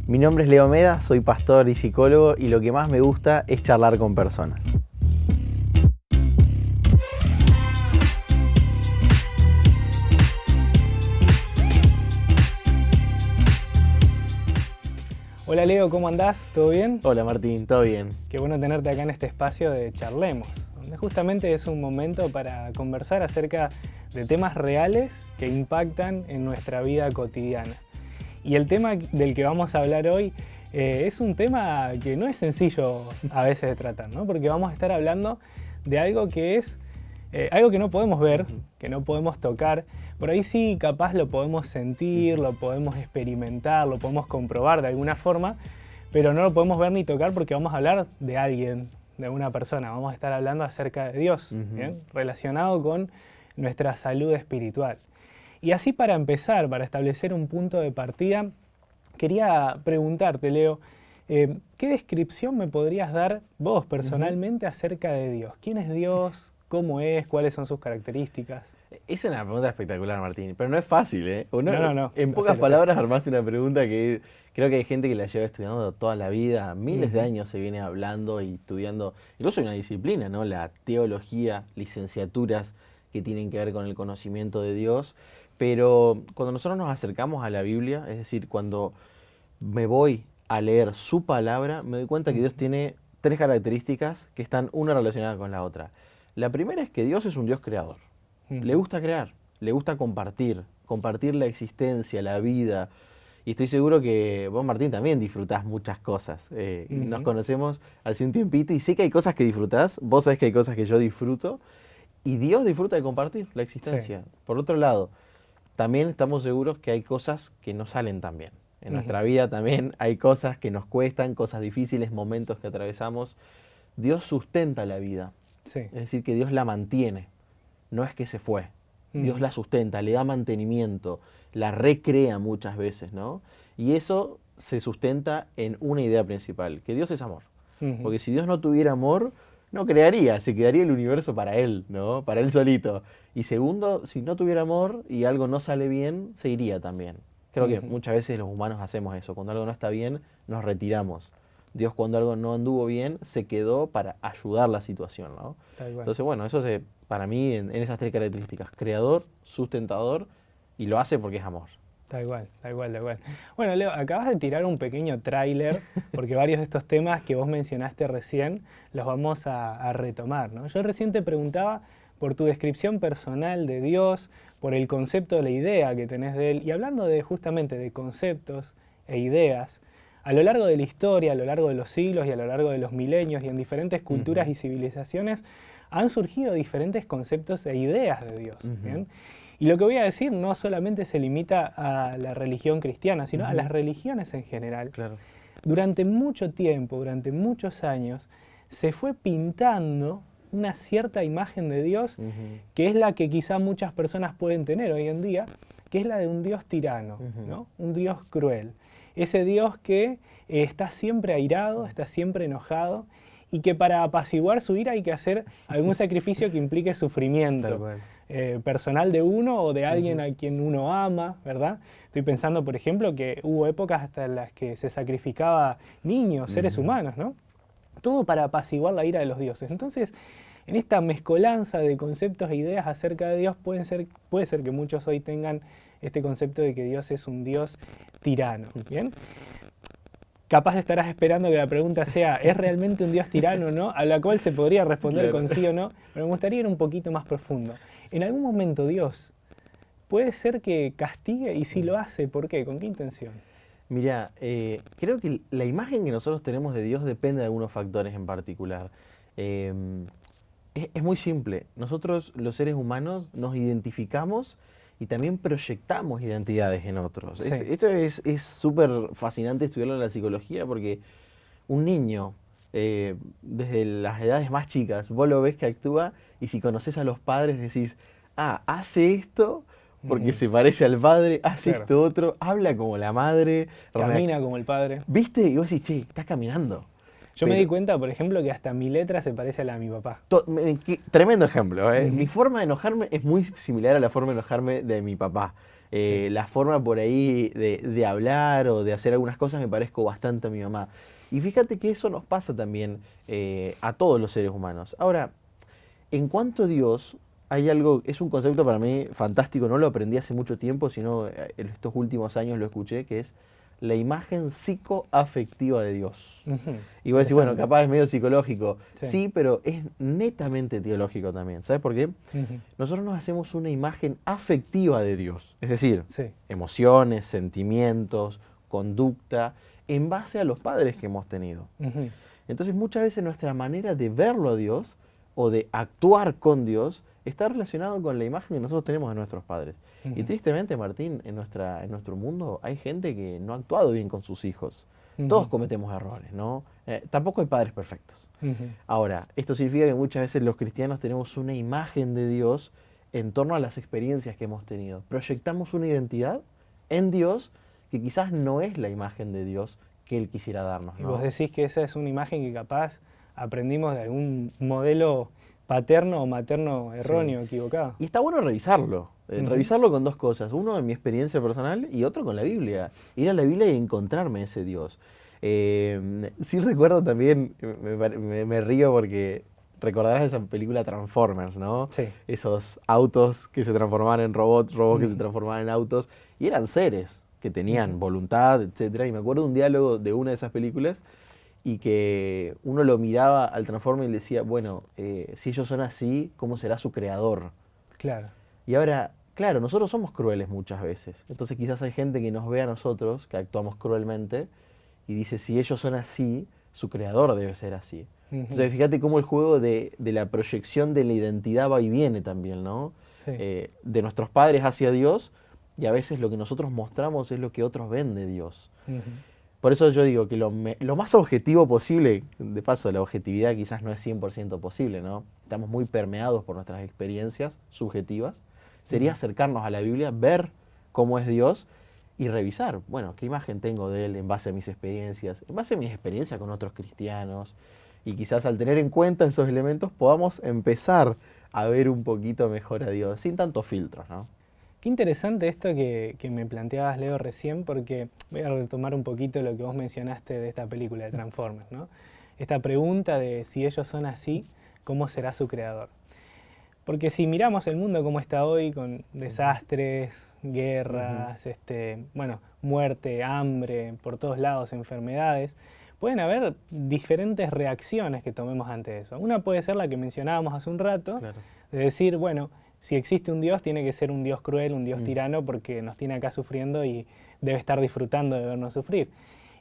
Mi nombre es Leo Meda, soy pastor y psicólogo y lo que más me gusta es charlar con personas. Hola Leo, ¿cómo andás? ¿Todo bien? Hola Martín, ¿todo bien? Qué bueno tenerte acá en este espacio de Charlemos, donde justamente es un momento para conversar acerca de temas reales que impactan en nuestra vida cotidiana. Y el tema del que vamos a hablar hoy es un tema que no es sencillo a veces de tratar, ¿no? Porque vamos a estar hablando de algo que es algo que no podemos ver, que no podemos tocar. Por ahí sí, capaz lo podemos sentir, lo podemos experimentar, lo podemos comprobar de alguna forma, pero no lo podemos ver ni tocar porque vamos a hablar de alguien, de una persona. Vamos a estar hablando acerca de Dios, ¿bien? Relacionado con nuestra salud espiritual. Y así para empezar, para establecer un punto de partida, quería preguntarte, Leo, ¿qué descripción me podrías dar vos personalmente acerca de Dios? ¿Quién es Dios? ¿Cómo es? ¿Cuáles son sus características? Es una pregunta espectacular, Martín, pero no es fácil, ¿eh? No. En pocas palabras armaste una pregunta que creo que hay gente que la lleva estudiando toda la vida, miles de años se viene hablando y estudiando, incluso hay una disciplina, ¿no? La teología, licenciaturas que tienen que ver con el conocimiento de Dios, pero cuando nosotros nos acercamos a la Biblia, es decir, cuando me voy a leer su palabra, me doy cuenta que Dios tiene tres características que están una relacionada con la otra. La primera es que Dios es un Dios creador. Le gusta crear, le gusta compartir la existencia, la vida. Y estoy seguro que vos, Martín, también disfrutás muchas cosas. Nos conocemos hace un tiempito y sé que hay cosas que disfrutás, vos sabés que hay cosas que yo disfruto, y Dios disfruta de compartir la existencia. Sí. Por otro lado, también estamos seguros que hay cosas que no salen tan bien. En nuestra vida también hay cosas que nos cuestan, cosas difíciles, momentos que atravesamos. Dios sustenta la vida. Sí. Es decir, que Dios la mantiene, no es que se fue. Dios la sustenta, le da mantenimiento, la recrea muchas veces, ¿no? Y eso se sustenta en una idea principal, que Dios es amor. Porque si Dios no tuviera amor, no crearía, se quedaría el universo para Él, ¿no? Para Él solito. Y segundo, si no tuviera amor y algo no sale bien, se iría también. Creo que muchas veces los humanos hacemos eso, cuando algo no está bien, nos retiramos. Dios, cuando algo no anduvo bien, se quedó para ayudar la situación, ¿no? Entonces, bueno, eso para mí en esas tres características: creador, sustentador, y lo hace porque es amor. Tal cual. Bueno, Leo, acabas de tirar un pequeño tráiler, porque varios de estos temas que vos mencionaste recién los vamos a retomar, ¿no? Yo recién te preguntaba por tu descripción personal de Dios, por el concepto de la idea que tenés de Él, y hablando justamente de conceptos e ideas, a lo largo de la historia, a lo largo de los siglos y a lo largo de los milenios y en diferentes culturas y civilizaciones han surgido diferentes conceptos e ideas de Dios. ¿Bien? Y lo que voy a decir no solamente se limita a la religión cristiana, sino a las religiones en general. Claro. Durante mucho tiempo, durante muchos años, se fue pintando una cierta imagen de Dios que es la que quizá muchas personas pueden tener hoy en día, que es la de un Dios tirano, ¿no? Un Dios cruel. Ese Dios que está siempre airado, está siempre enojado y que para apaciguar su ira hay que hacer algún sacrificio que implique sufrimiento personal de uno o de alguien a quien uno ama, ¿verdad? Estoy pensando, por ejemplo, que hubo épocas hasta en las que se sacrificaba niños, seres humanos, ¿no? Todo para apaciguar la ira de los dioses. Entonces, en esta mezcolanza de conceptos e ideas acerca de Dios puede ser que muchos hoy tengan este concepto de que Dios es un Dios tirano, ¿bien? Capaz estarás esperando que la pregunta sea, ¿es realmente un Dios tirano o no? A la cual se podría responder con sí o no, pero me gustaría ir un poquito más profundo. ¿En algún momento Dios puede ser que castigue? Y si lo hace, ¿por qué? ¿Con qué intención? Mirá, creo que la imagen que nosotros tenemos de Dios depende de algunos factores en particular. Es muy simple. Nosotros, los seres humanos, nos identificamos y también proyectamos identidades en otros. Sí. Esto es súper fascinante estudiarlo en la psicología porque un niño, desde las edades más chicas, vos lo ves que actúa y si conoces a los padres decís, hace esto porque se parece al padre, hace esto otro, habla como la madre, camina como el padre. ¿Viste? Y vos decís, che, estás caminando. Yo me di cuenta, por ejemplo, que hasta mi letra se parece a la de mi papá. Tremendo ejemplo, ¿eh? Mi forma de enojarme es muy similar a la forma de enojarme de mi papá. La forma por ahí de hablar o de hacer algunas cosas me parezco bastante a mi mamá. Y fíjate que eso nos pasa también a todos los seres humanos. Ahora, en cuanto a Dios, hay algo, es un concepto para mí fantástico, no lo aprendí hace mucho tiempo, sino en estos últimos años lo escuché, que es la imagen psicoafectiva de Dios. Y vos decís, bueno, capaz es medio psicológico. Sí, pero es netamente teológico también. ¿Sabes por qué? Nosotros nos hacemos una imagen afectiva de Dios, es decir, emociones, sentimientos, conducta, en base a los padres que hemos tenido. Entonces muchas veces nuestra manera de verlo a Dios o de actuar con Dios está relacionado con la imagen que nosotros tenemos de nuestros padres. Y tristemente, Martín, en nuestro mundo hay gente que no ha actuado bien con sus hijos. Todos cometemos errores, ¿no? Tampoco hay padres perfectos. Ahora, esto significa que muchas veces los cristianos tenemos una imagen de Dios en torno a las experiencias que hemos tenido. Proyectamos una identidad en Dios que quizás no es la imagen de Dios que Él quisiera darnos, ¿no? Y vos decís que esa es una imagen que capaz aprendimos de algún modelo paterno o materno erróneo, equivocado. Y está bueno revisarlo. Revisarlo con dos cosas. Uno en mi experiencia personal y otro con la Biblia. Ir a la Biblia y encontrarme ese Dios. Sí recuerdo también, me río porque recordarás esa película Transformers, ¿no? Sí. Esos autos que se transformaban en robots, robots que se transformaban en autos. Y eran seres que tenían voluntad, etcétera. Y me acuerdo un diálogo de una de esas películas y que uno lo miraba al Transformer y le decía, bueno, si ellos son así, ¿cómo será su creador? Claro. Y ahora, claro, nosotros somos crueles muchas veces. Entonces quizás hay gente que nos ve a nosotros, que actuamos cruelmente, y dice, si ellos son así, su creador debe ser así. Entonces fíjate cómo el juego de la proyección de la identidad va y viene también, ¿no? Sí. De nuestros padres hacia Dios, y a veces lo que nosotros mostramos es lo que otros ven de Dios. Por eso yo digo que lo más objetivo posible, de paso la objetividad quizás no es 100% posible, ¿no? Estamos muy permeados por nuestras experiencias subjetivas, sería acercarnos a la Biblia, ver cómo es Dios y revisar, bueno, qué imagen tengo de Él en base a mis experiencias, en base a mis experiencias con otros cristianos, y quizás al tener en cuenta esos elementos podamos empezar a ver un poquito mejor a Dios, sin tantos filtros, ¿no? Qué interesante esto que me planteabas, Leo, recién, porque voy a retomar un poquito lo que vos mencionaste de esta película de Transformers, ¿no? Esta pregunta de si ellos son así, ¿cómo será su creador? Porque si miramos el mundo como está hoy, con desastres, guerras, bueno, muerte, hambre, por todos lados, enfermedades, pueden haber diferentes reacciones que tomemos ante eso. Una puede ser la que mencionábamos hace un rato, de decir, bueno, si existe un Dios, tiene que ser un Dios cruel, un Dios tirano, porque nos tiene acá sufriendo y debe estar disfrutando de vernos sufrir.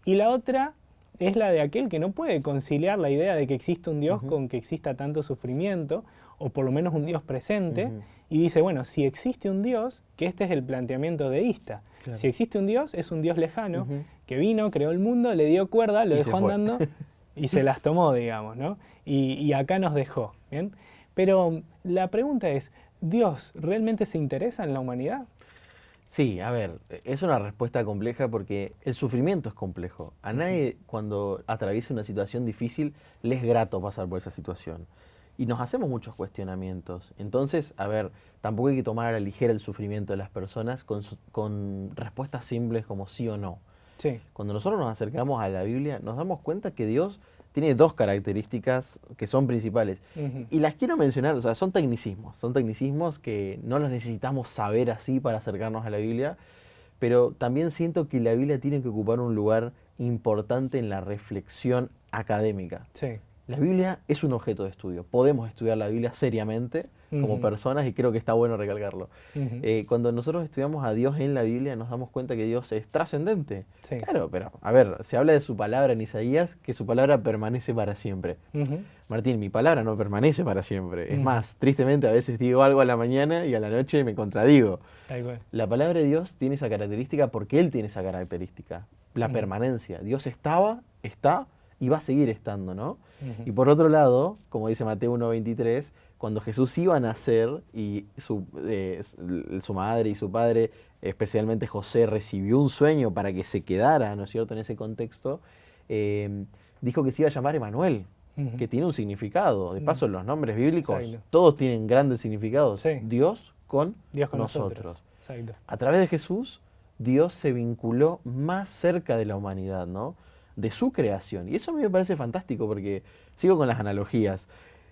Y la otra es la de aquel que no puede conciliar la idea de que existe un Dios con que exista tanto sufrimiento, o por lo menos un Dios presente, y dice, bueno, si existe un Dios, que este es el planteamiento deísta. Claro. Si existe un Dios, es un Dios lejano, que vino, creó el mundo, le dio cuerda, lo dejó andando y se las tomó, digamos, ¿no? Y acá nos dejó, ¿bien? Pero la pregunta es, ¿Dios realmente se interesa en la humanidad? Sí, a ver, es una respuesta compleja porque el sufrimiento es complejo. A nadie cuando atraviesa una situación difícil le es grato pasar por esa situación. Y nos hacemos muchos cuestionamientos. Entonces, a ver, tampoco hay que tomar a la ligera el sufrimiento de las personas con respuestas simples como sí o no. Sí. Cuando nosotros nos acercamos a la Biblia, nos damos cuenta que Dios tiene dos características que son principales. Y las quiero mencionar, o sea, son tecnicismos que no los necesitamos saber así para acercarnos a la Biblia, pero también siento que la Biblia tiene que ocupar un lugar importante en la reflexión académica. Sí. La Biblia es un objeto de estudio. Podemos estudiar la Biblia seriamente como personas y creo que está bueno recalcarlo. Cuando nosotros estudiamos a Dios en la Biblia nos damos cuenta que Dios es trascendente. Sí. Claro, pero a ver, se habla de su palabra en Isaías, que su palabra permanece para siempre. Martín, mi palabra no permanece para siempre. Es más, tristemente a veces digo algo a la mañana y a la noche me contradigo. La palabra de Dios tiene esa característica porque Él tiene esa característica, la permanencia. Dios estaba, está y va a seguir estando, ¿no? Y por otro lado, como dice Mateo 1:23, cuando Jesús iba a nacer y su madre y su padre, especialmente José, recibió un sueño para que se quedara, ¿no es cierto?, en ese contexto, dijo que se iba a llamar Emanuel, que tiene un significado. De paso, los nombres bíblicos, todos tienen grandes significados. Sí. Dios con nosotros. Exacto. A través de Jesús, Dios se vinculó más cerca de la humanidad, ¿no? De su creación. Y eso a mí me parece fantástico porque sigo con las analogías.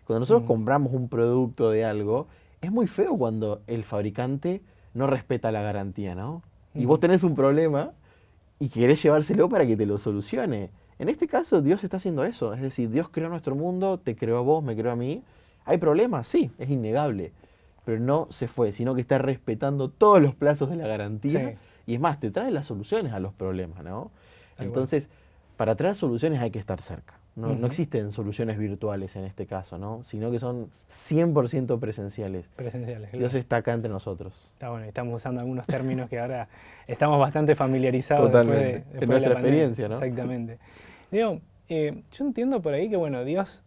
Cuando nosotros compramos un producto de algo, es muy feo cuando el fabricante no respeta la garantía, ¿no? Y vos tenés un problema y querés llevárselo para que te lo solucione. En este caso, Dios está haciendo eso. Es decir, Dios creó nuestro mundo, te creó a vos, me creó a mí. ¿Hay problemas? Sí, es innegable. Pero no se fue, sino que está respetando todos los plazos de la garantía. Sí. Y es más, te trae las soluciones a los problemas, ¿no? Tal Entonces, para traer soluciones hay que estar cerca. No, Ujú. no existen soluciones virtuales en este caso, ¿no? Sino que son 100% presenciales. Presenciales. Claro. Dios está acá entre nosotros. Está bueno, estamos usando algunos términos que ahora estamos bastante familiarizados Totalmente. después Es de nuestra la pandemia. experiencia, ¿no? Exactamente. Digo, yo entiendo por ahí que, bueno, Dios,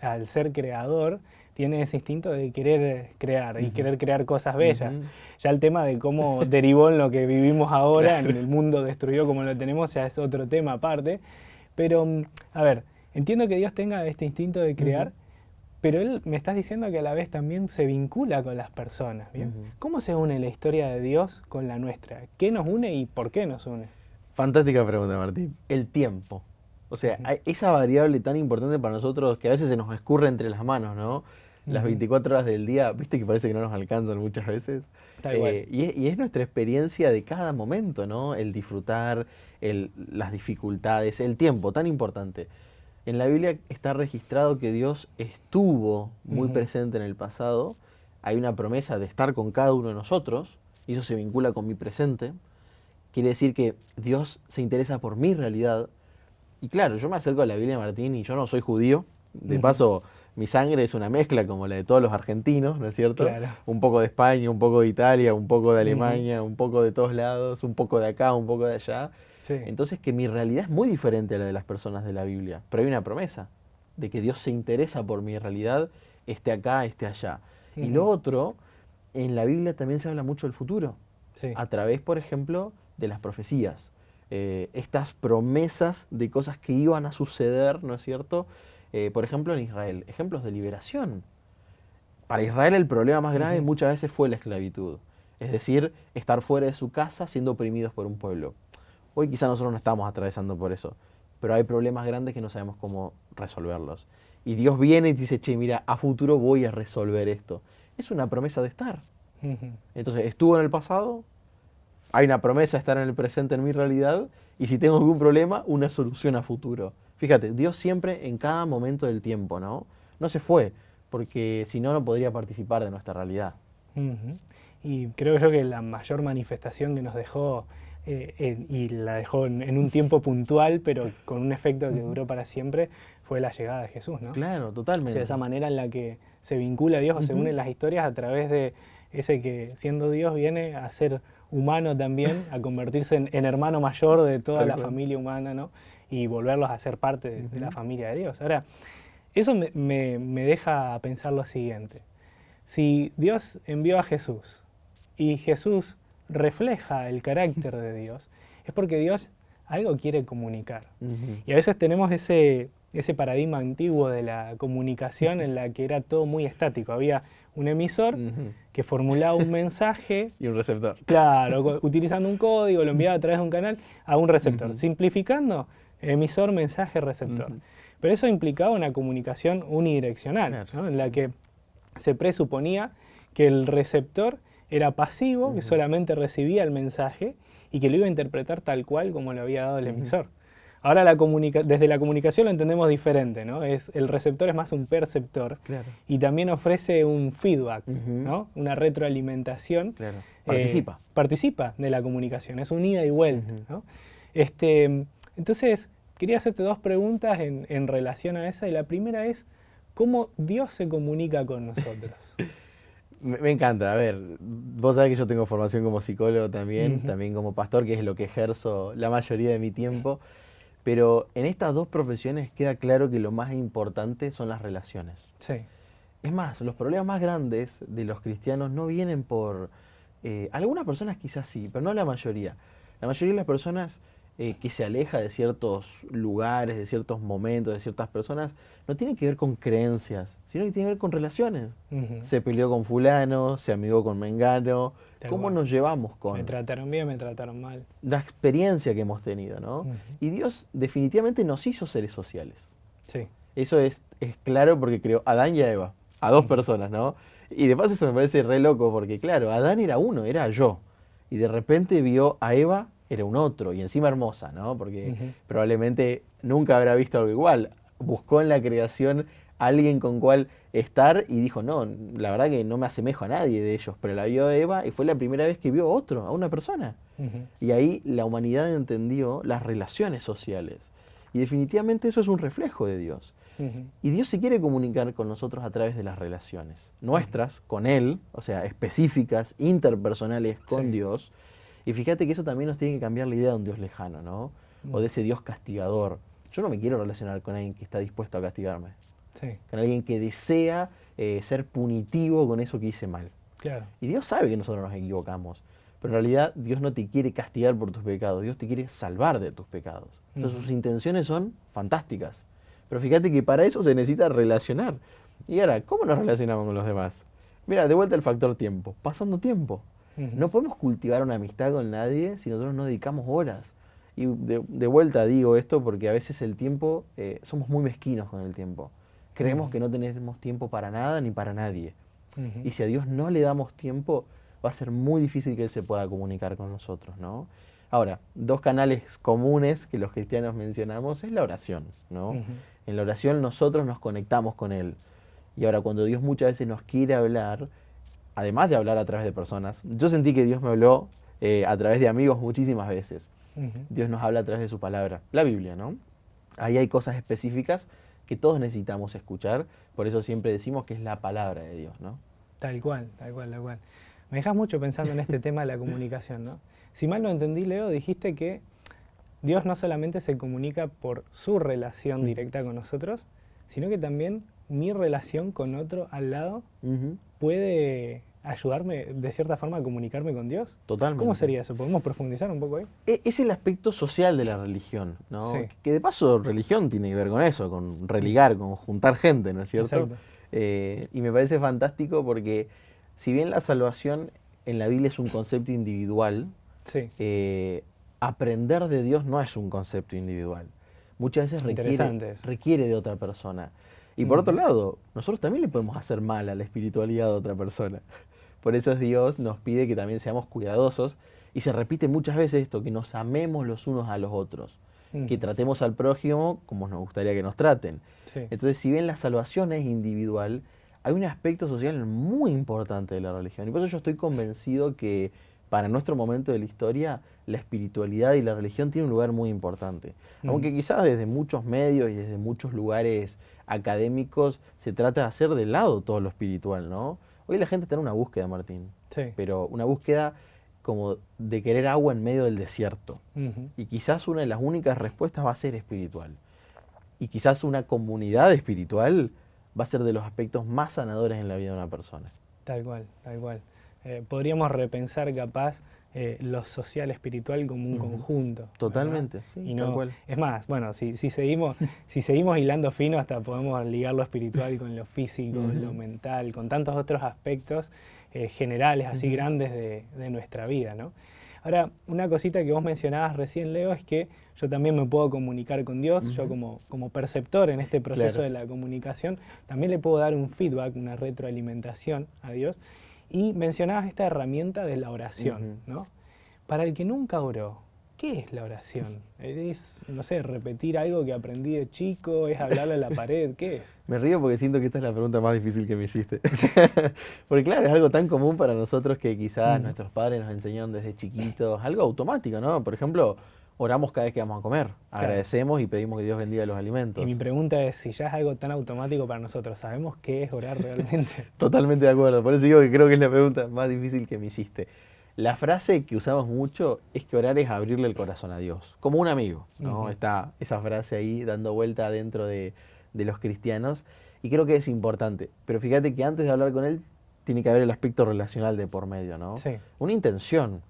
al ser creador, tiene ese instinto de querer crear y querer crear cosas bellas. Ya el tema de cómo derivó en lo que vivimos ahora, en el mundo destruido como lo tenemos, ya es otro tema aparte. Pero, a ver, entiendo que Dios tenga este instinto de crear, pero Él me estás diciendo que a la vez también se vincula con las personas, ¿bien? ¿Cómo se une la historia de Dios con la nuestra? ¿Qué nos une y por qué nos une? Fantástica pregunta, Martín. El tiempo. O sea, hay esa variable tan importante para nosotros que a veces se nos escurre entre las manos, ¿no? Las 24 horas del día, viste que parece que no nos alcanzan muchas veces. Y es nuestra experiencia de cada momento, ¿no? El disfrutar, las dificultades, el tiempo, tan importante. En la Biblia está registrado que Dios estuvo muy presente en el pasado. Hay una promesa de estar con cada uno de nosotros, y eso se vincula con mi presente. Quiere decir que Dios se interesa por mi realidad. Y claro, yo me acerco a la Biblia, Martín, y yo no soy judío. De paso, mi sangre es una mezcla como la de todos los argentinos, ¿no es cierto? Claro. Un poco de España, un poco de Italia, un poco de Alemania, un poco de todos lados, un poco de acá, un poco de allá. Sí. Entonces que mi realidad es muy diferente a la de las personas de la Biblia. Pero hay una promesa de que Dios se interesa por mi realidad, esté acá, esté allá. Y lo otro, en la Biblia también se habla mucho del futuro. Sí. A través, por ejemplo, de las profecías. Estas promesas de cosas que iban a suceder, ¿no es cierto? Por ejemplo, en Israel, ejemplos de liberación. Para Israel el problema más grave muchas veces fue la esclavitud. Es decir, estar fuera de su casa siendo oprimidos por un pueblo. Hoy quizá nosotros no estamos atravesando por eso, pero hay problemas grandes que no sabemos cómo resolverlos. Y Dios viene y te dice, che, mira, a futuro voy a resolver esto. Es una promesa de estar. Entonces, estuvo en el pasado, hay una promesa de estar en el presente en mi realidad, y si tengo algún problema, una solución a futuro. Fíjate, Dios siempre en cada momento del tiempo, ¿no? No se fue, porque si no, no podría participar de nuestra realidad. Y creo yo que la mayor manifestación que nos dejó, y la dejó en un tiempo puntual, pero con un efecto que duró para siempre, fue la llegada de Jesús, ¿no? Claro, O totalmente. sea, esa manera en la que se vincula a Dios o se unen las historias a través de ese que, siendo Dios, viene a ser humano también, a convertirse en hermano mayor de toda la familia humana, ¿no? Y volverlos a ser parte de la familia de Dios. Ahora, eso me deja pensar lo siguiente. Si Dios envió a Jesús y Jesús refleja el carácter de Dios, es porque Dios algo quiere comunicar. Y a veces tenemos ese paradigma antiguo de la comunicación en la que era todo muy estático. Había un emisor que formulaba un mensaje. Y un receptor. Claro, utilizando un código, lo enviaba a través de un canal a un receptor. Simplificando, emisor, mensaje, receptor. Pero eso implicaba una comunicación unidireccional, ¿no? En la que se presuponía que el receptor era pasivo, que solamente recibía el mensaje y que lo iba a interpretar tal cual como lo había dado el emisor. Ahora desde la comunicación lo entendemos diferente, ¿no? El receptor es más un perceptor, y también ofrece un feedback, ¿no? Una retroalimentación. Participa de la comunicación, es un ida y vuelta, ¿no? Entonces, quería hacerte dos preguntas en relación a esa, y la primera es, ¿cómo Dios se comunica con nosotros? Me encanta. A ver, vos sabés que yo tengo formación como psicólogo también, también como pastor, que es lo que ejerzo la mayoría de mi tiempo. Pero en estas dos profesiones queda claro que lo más importante son las relaciones. Sí. Es más, los problemas más grandes de los cristianos no vienen por... algunas personas quizás sí, pero no la mayoría. La mayoría de las personas que se aleja de ciertos lugares, de ciertos momentos, de ciertas personas, no tienen que ver con creencias, sino que tiene que ver con relaciones. Ujú. Se peleó con fulano, se amigó con mengano. Tal ¿Cómo cual. nos llevamos Me con trataron bien, me trataron mal. la experiencia que hemos tenido, ¿no? Ujú. Y Dios definitivamente nos hizo seres sociales. Sí. Eso es claro porque creó a Adán y a Eva, a dos personas, ¿no? Y de paso eso me parece re loco porque, claro, Adán era uno, era yo. Y de repente vio a Eva, era un otro, y encima hermosa, ¿no? Porque Ujú. probablemente nunca habrá visto algo igual. Buscó en la creación a alguien con cual estar y dijo, no, la verdad que no me asemejo a nadie de ellos. Pero la vio a Eva y fue la primera vez que vio a otro, a una persona. Ujú. Y ahí la humanidad entendió las relaciones sociales. Y definitivamente eso es un reflejo de Dios. Ujú. Y Dios se quiere comunicar con nosotros a través de las relaciones nuestras, con Él, o sea, específicas, interpersonales con Sí. Dios. Y fíjate que eso también nos tiene que cambiar la idea de un Dios lejano, ¿no? O de ese Dios castigador. Yo no me quiero relacionar con alguien que está dispuesto a castigarme, Sí, con alguien que desea ser punitivo con eso que hice mal. claro. Y Dios sabe que nosotros nos equivocamos, pero en realidad Dios no te quiere castigar por tus pecados, Dios te quiere salvar de tus pecados. Entonces sus intenciones son fantásticas. Pero fíjate que para eso se necesita relacionar. Y ahora, ¿cómo nos relacionamos con los demás? Mira, de vuelta el factor tiempo, pasando tiempo. Ujú. No podemos cultivar una amistad con nadie si nosotros no dedicamos horas. Y de vuelta digo esto porque a veces el tiempo, somos muy mezquinos con el tiempo. Creemos que no tenemos tiempo para nada ni para nadie. Ujú. Y si a Dios no le damos tiempo, va a ser muy difícil que Él se pueda comunicar con nosotros, ¿no? Ahora, dos canales comunes que los cristianos mencionamos es la oración, ¿no? Ujú. En la oración nosotros nos conectamos con Él. Y ahora, cuando Dios muchas veces nos quiere hablar, además de hablar a través de personas, yo sentí que Dios me habló a través de amigos muchísimas veces. Ujú. Dios nos habla a través de su palabra, la Biblia, ¿no? Ahí hay cosas específicas que todos necesitamos escuchar, por eso siempre decimos que es la palabra de Dios, ¿no? Tal cual, tal cual, tal cual. Me dejas mucho pensando en este tema de la comunicación, ¿no? Si mal no entendí, Leo, dijiste que Dios no solamente se comunica por su relación directa con nosotros, sino que también mi relación con otro al lado Ujú. puede ayudarme de cierta forma a comunicarme con Dios. Totalmente. ¿Cómo sería eso? ¿Podemos profundizar un poco ahí? Es el aspecto social de la religión, ¿no? Sí. Que de paso religión tiene que ver con eso, con religar, con juntar gente, ¿no es cierto? Exacto. Y me parece fantástico porque si bien la salvación en la Biblia es un concepto individual, Sí. Aprender de Dios no es un concepto individual. Muchas veces Interesante eso. requiere de otra persona. Y por otro lado, nosotros también le podemos hacer mal a la espiritualidad de otra persona. Por eso Dios nos pide que también seamos cuidadosos. Y se repite muchas veces esto, que nos amemos los unos a los otros. Que Ujú. tratemos al prójimo como nos gustaría que nos traten. Sí. Entonces, si bien la salvación es individual, hay un aspecto social muy importante de la religión. Y por eso yo estoy convencido que para nuestro momento de la historia, la espiritualidad y la religión tienen un lugar muy importante. Aunque quizás desde muchos medios y desde muchos lugares académicos se trata de hacer de lado todo lo espiritual, ¿no? Hoy la gente está en una búsqueda, Martín, Sí. pero una búsqueda como de querer agua en medio del desierto. Ujú. Y quizás una de las únicas respuestas va a ser espiritual. Y quizás una comunidad espiritual va a ser de los aspectos más sanadores en la vida de una persona. Tal cual, tal cual. Podríamos repensar capaz lo social espiritual como un conjunto. ¿verdad? Totalmente, sí, Y tal no, cual. es más, bueno, si seguimos hilando fino, hasta podemos ligar lo espiritual con lo físico, lo mental, con tantos otros aspectos generales, así grandes de nuestra vida, ¿no? Ahora, una cosita que vos mencionabas recién, Leo, es que yo también me puedo comunicar con Dios, yo como perceptor en este proceso Claro. de la comunicación, también le puedo dar un feedback, una retroalimentación a Dios. Y mencionabas esta herramienta de la oración, ¿no? Para el que nunca oró, ¿qué es la oración? ¿Es, no sé, repetir algo que aprendí de chico? ¿Es hablarle a la pared? ¿Qué es? Me río porque siento que esta es la pregunta más difícil que me hiciste. Porque claro, es algo tan común para nosotros que quizás nuestros padres nos enseñaron desde chiquitos, algo automático, ¿no? Por ejemplo, oramos cada vez que vamos a comer, agradecemos y pedimos que Dios bendiga los alimentos. Y mi pregunta es, si ya es algo tan automático para nosotros, ¿sabemos qué es orar realmente? Totalmente de acuerdo, por eso digo que creo que es la pregunta más difícil que me hiciste. La frase que usamos mucho es que orar es abrirle el corazón a Dios, como un amigo, ¿no? Está esa frase ahí dando vuelta dentro de los cristianos y creo que es importante. Pero fíjate que antes de hablar con Él tiene que haber el aspecto relacional de por medio, ¿no? Sí. Una intención.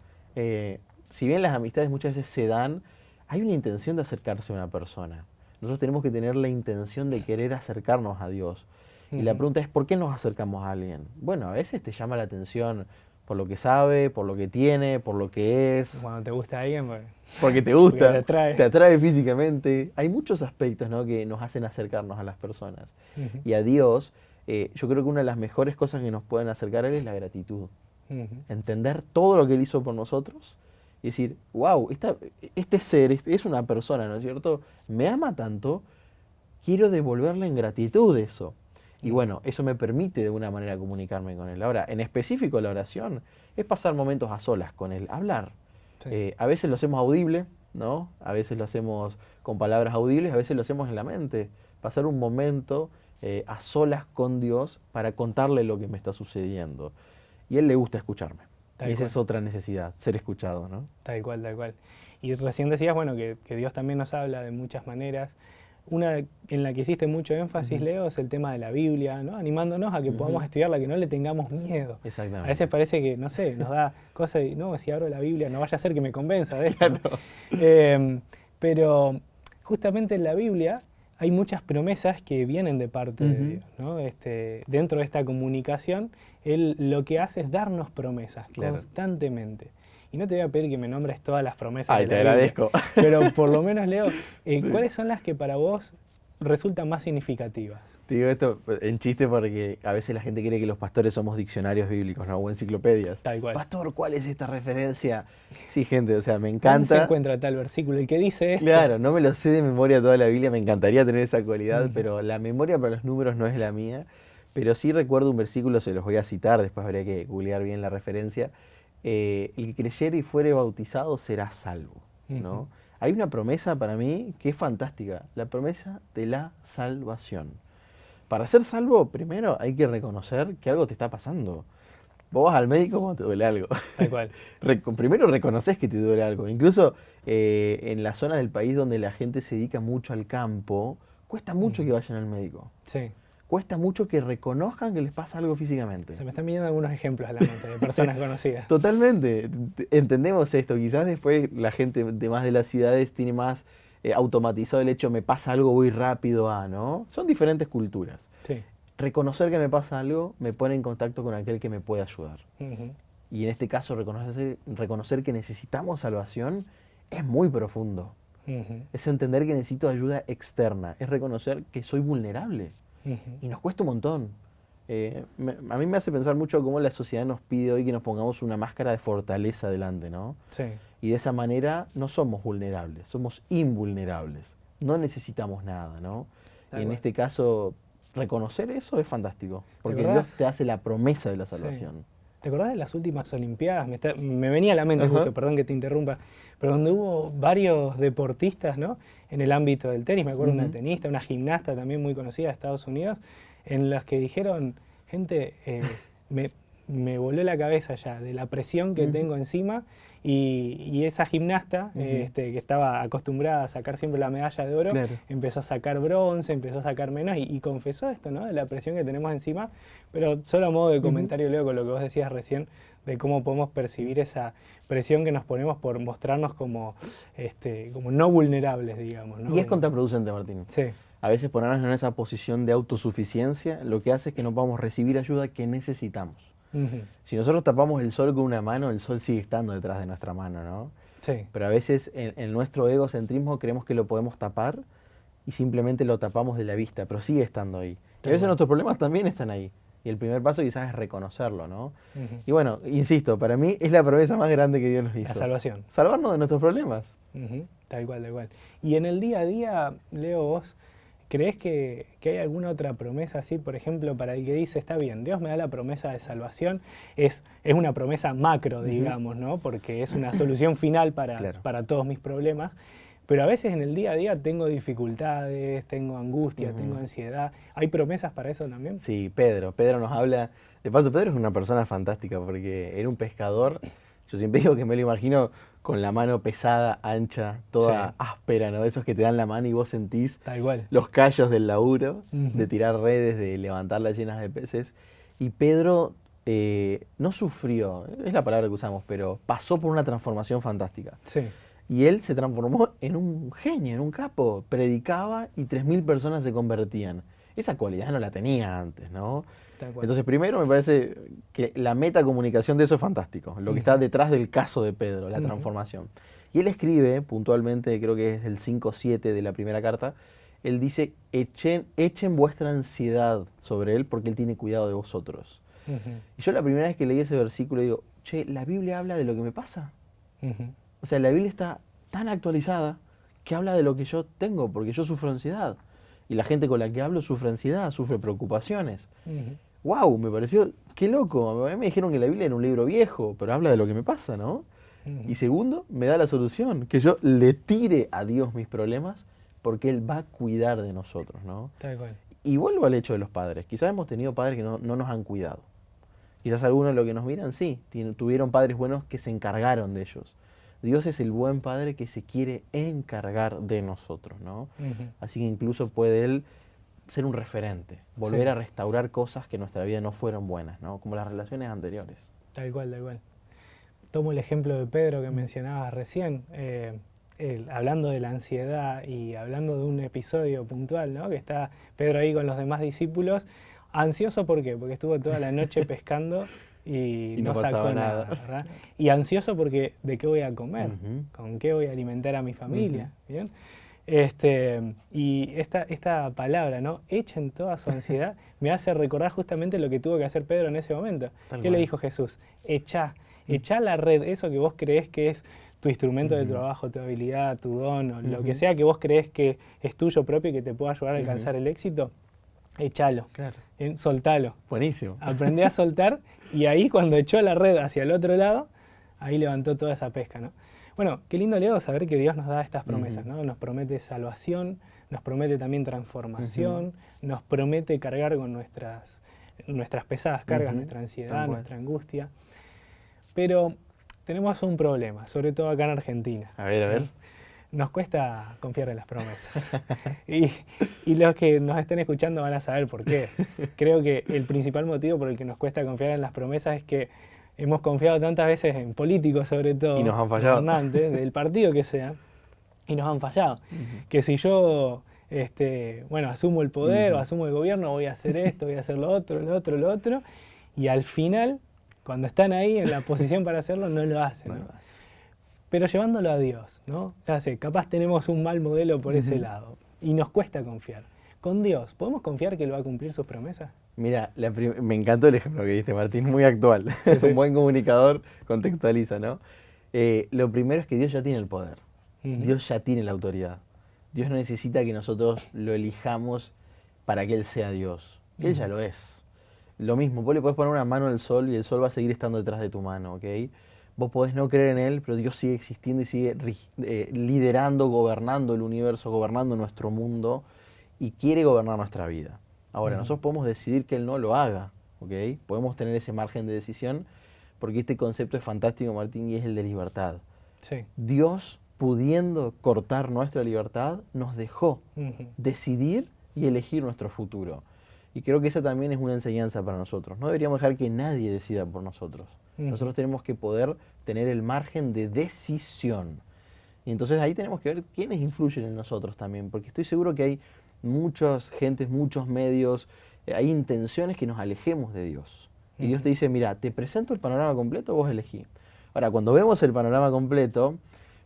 Si bien las amistades muchas veces se dan, hay una intención de acercarse a una persona. Nosotros tenemos que tener la intención de querer acercarnos a Dios. Y la pregunta es, ¿por qué nos acercamos a alguien? Bueno, a veces te llama la atención por lo que sabe, por lo que tiene, por lo que es. Cuando te gusta alguien, Porque te gusta, porque te atrae físicamente. Hay muchos aspectos, ¿no?, que nos hacen acercarnos a las personas. Y a Dios, yo creo que una de las mejores cosas que nos pueden acercar a Él es la gratitud. Entender todo lo que Él hizo por nosotros y decir, wow, este ser es una persona, ¿no es cierto? Me ama tanto, quiero devolverle en gratitud eso. Y bueno, eso me permite de una manera comunicarme con Él. Ahora, en específico la oración es pasar momentos a solas con Él, hablar. Sí. A veces lo hacemos audible, ¿no? A veces lo hacemos con palabras audibles, a veces lo hacemos en la mente. Pasar un momento a solas con Dios para contarle lo que me está sucediendo. Y a Él le gusta escucharme. Y esa es otra necesidad, ser escuchado, ¿no? Tal cual, tal cual. Y recién decías, bueno, que Dios también nos habla de muchas maneras. Una en la que hiciste mucho énfasis, Leo, es el tema de la Biblia, ¿no? Animándonos a que podamos estudiarla, que no le tengamos miedo. Exactamente. A veces parece que, no sé, nos da cosas de, no, si abro la Biblia no vaya a ser que me convenza de esto, ¿no? Pero justamente en la Biblia hay muchas promesas que vienen de parte de Dios, ¿no? Dentro de esta comunicación, Él lo que hace es darnos promesas constantemente. Y no te voy a pedir que me nombres todas las promesas de la Biblia. Agradezco. Pero por lo menos, Leo, ¿cuáles son las que para vos resultan más significativas? Te digo esto en chiste porque a veces la gente cree que los pastores somos diccionarios bíblicos, ¿no? O enciclopedias. Tal cual. Pastor, ¿cuál es esta referencia? Sí, gente, o sea, me encanta. ¿Dónde se encuentra tal versículo? El que dice esto. Claro, no me lo sé de memoria toda la Biblia, me encantaría tener esa cualidad, pero la memoria para los números no es la mía. Pero sí recuerdo un versículo, se los voy a citar, después habría que googlear bien la referencia. El que creyere y fuere bautizado será salvo, ¿no? Hay una promesa para mí que es fantástica, la promesa de la salvación. Para ser salvo, primero hay que reconocer que algo te está pasando. Vos vas al médico cuando te duele algo. Tal cual. Primero reconoces que te duele algo. Incluso en la zona del país donde la gente se dedica mucho al campo, cuesta mucho que vayan al médico. Sí. Cuesta mucho que reconozcan que les pasa algo físicamente. Se me están viniendo algunos ejemplos a la mente de personas conocidas. Totalmente. Entendemos esto. Quizás después la gente de más de las ciudades tiene más automatizado el hecho, me pasa algo, voy rápido a, ¿no? Son diferentes culturas. Sí. Reconocer que me pasa algo me pone en contacto con aquel que me puede ayudar. Y en este caso reconocer que necesitamos salvación es muy profundo. Es entender que necesito ayuda externa. Es reconocer que soy vulnerable. Y nos cuesta un montón. A mí me hace pensar mucho cómo la sociedad nos pide hoy que nos pongamos una máscara de fortaleza delante, ¿no? Sí. Y de esa manera no somos vulnerables, somos invulnerables. No necesitamos nada, ¿no? Y en este caso, reconocer eso es fantástico, porque Dios te hace la promesa de la salvación. Sí. ¿Te acordás de las últimas Olimpiadas? Me venía a la mente justo, perdón que te interrumpa, pero donde hubo varios deportistas, ¿no? En el ámbito del tenis, me acuerdo una tenista, una gimnasta también muy conocida de Estados Unidos, en las que dijeron, gente, me voló la cabeza ya de la presión que tengo encima, y esa gimnasta, que estaba acostumbrada a sacar siempre la medalla de oro, empezó a sacar bronce, empezó a sacar menos, y confesó esto, ¿no? De la presión que tenemos encima, pero solo a modo de comentario, Leo, con lo que vos decías recién, de cómo podemos percibir esa presión que nos ponemos por mostrarnos como no vulnerables, digamos, ¿no? Y es contraproducente, Martín. Sí. A veces ponernos en esa posición de autosuficiencia lo que hace es que no podamos recibir ayuda que necesitamos. Si nosotros tapamos el sol con una mano, el sol sigue estando detrás de nuestra mano, ¿no? Sí. Pero a veces en nuestro egocentrismo creemos que lo podemos tapar y simplemente lo tapamos de la vista, pero sigue estando ahí. Y a veces nuestros problemas también están ahí. Y el primer paso quizás es reconocerlo, ¿no? Y bueno, insisto, para mí es la promesa más grande que Dios nos hizo. La salvación. Salvarnos de nuestros problemas. Tal cual, tal cual. Y en el día a día, Leo, vos, ¿crees que hay alguna otra promesa así, por ejemplo, para el que dice, está bien, Dios me da la promesa de salvación, es una promesa macro, digamos, ¿no? Porque es una solución final para todos mis problemas, pero a veces en el día a día tengo dificultades, tengo angustia, tengo ansiedad. ¿Hay promesas para eso también? Sí, Pedro nos habla, de paso Pedro es una persona fantástica porque era un pescador, yo siempre digo que me lo imagino con la mano pesada, ancha, toda áspera, ¿no? Esos que te dan la mano y vos sentís tal cual los callos del laburo, de tirar redes, de levantarlas llenas de peces. Y Pedro no sufrió, es la palabra que usamos, pero pasó por una transformación fantástica. Sí. Y él se transformó en un genio, en un capo. Predicaba y 3000 personas se convertían. esa cualidad no la tenía antes, ¿no? Tal cual. Entonces, primero me parece que la metacomunicación de eso es fantástico, lo que está detrás del caso de Pedro, la transformación. Y él escribe puntualmente, creo que es el 5:7 de la primera carta, él dice, echen vuestra ansiedad sobre él porque él tiene cuidado de vosotros. Y yo la primera vez que leí ese versículo digo, che, la Biblia habla de lo que me pasa. O sea, la Biblia está tan actualizada que habla de lo que yo tengo, porque yo sufro ansiedad. Y la gente con la que hablo sufre ansiedad, sufre preocupaciones. ¡Wow! Me pareció, qué loco. A mí me dijeron que la Biblia era un libro viejo, pero habla de lo que me pasa, ¿no? Y segundo, me da la solución, que yo le tire a Dios mis problemas porque Él va a cuidar de nosotros, ¿no? Tal cual. Y vuelvo al hecho de los padres. Quizás hemos tenido padres que no nos han cuidado. Quizás algunos de los que nos miran, sí, tuvieron padres buenos que se encargaron de ellos. Dios es el buen padre que se quiere encargar de nosotros, ¿no? Así que incluso puede Él ser un referente, volver a restaurar cosas que en nuestra vida no fueron buenas, ¿no? Como las relaciones anteriores. Tal cual, tal cual. Tomo el ejemplo de Pedro que mencionabas recién, hablando de la ansiedad y hablando de un episodio puntual, ¿no? Que está Pedro ahí con los demás discípulos, ansioso ¿por qué? Porque estuvo toda la noche pescando y no sacó nada, ¿verdad? Y ansioso porque ¿de qué voy a comer? ¿Con qué voy a alimentar a mi familia? ¿Bien? Y esta palabra, ¿no? Echen toda su ansiedad, me hace recordar justamente lo que tuvo que hacer Pedro en ese momento. ¿Qué le dijo Jesús? Echá la red, eso que vos creés que es tu instrumento de trabajo, tu habilidad, tu don, o lo que sea que vos creés que es tuyo propio y que te pueda ayudar a alcanzar el éxito, echalo, soltalo. Buenísimo. Aprendí a soltar y ahí cuando echó la red hacia el otro lado, ahí levantó toda esa pesca, ¿no? Bueno, qué lindo, Leo, saber que Dios nos da estas promesas, ¿no? Nos promete salvación, nos promete también transformación, nos promete cargar con nuestras pesadas cargas, nuestra ansiedad, nuestra angustia. Pero tenemos un problema, sobre todo acá en Argentina. A ver. Nos cuesta confiar en las promesas. y los que nos estén escuchando van a saber por qué. Creo que el principal motivo por el que nos cuesta confiar en las promesas es que hemos confiado tantas veces en políticos, sobre todo, y nos han fallado. gobernantes, del partido que sea, y nos han fallado. Que si yo asumo el poder o asumo el gobierno, voy a hacer esto, voy a hacer lo otro, y al final, cuando están ahí en la posición para hacerlo, no lo hacen, ¿no? Pero llevándolo a Dios, ¿no? Ya sé, capaz tenemos un mal modelo por ese lado, y nos cuesta confiar. Con Dios, ¿podemos confiar que Él va a cumplir sus promesas? Mira, me encantó el ejemplo que diste, Martín, muy actual. Es un buen comunicador, contextualiza, ¿no? Lo primero es que Dios ya tiene el poder. Dios ya tiene la autoridad. Dios no necesita que nosotros lo elijamos para que Él sea Dios. Él ya lo es. Lo mismo, vos le podés poner una mano al sol y el sol va a seguir estando detrás de tu mano, ¿ok? Vos podés no creer en Él, pero Dios sigue existiendo y sigue liderando, gobernando el universo, gobernando nuestro mundo y quiere gobernar nuestra vida. Ahora, nosotros podemos decidir que Él no lo haga, ¿ok? Podemos tener ese margen de decisión porque este concepto es fantástico, Martín, y es el de libertad. Sí. Dios, pudiendo cortar nuestra libertad, nos dejó decidir y elegir nuestro futuro. Y creo que esa también es una enseñanza para nosotros. No deberíamos dejar que nadie decida por nosotros. Nosotros tenemos que poder tener el margen de decisión. Y entonces ahí tenemos que ver quiénes influyen en nosotros también, porque estoy seguro que hay muchas gentes, muchos medios, hay intenciones que nos alejemos de Dios. Y Dios te dice, mira, te presento el panorama completo, vos elegí. Ahora, cuando vemos el panorama completo,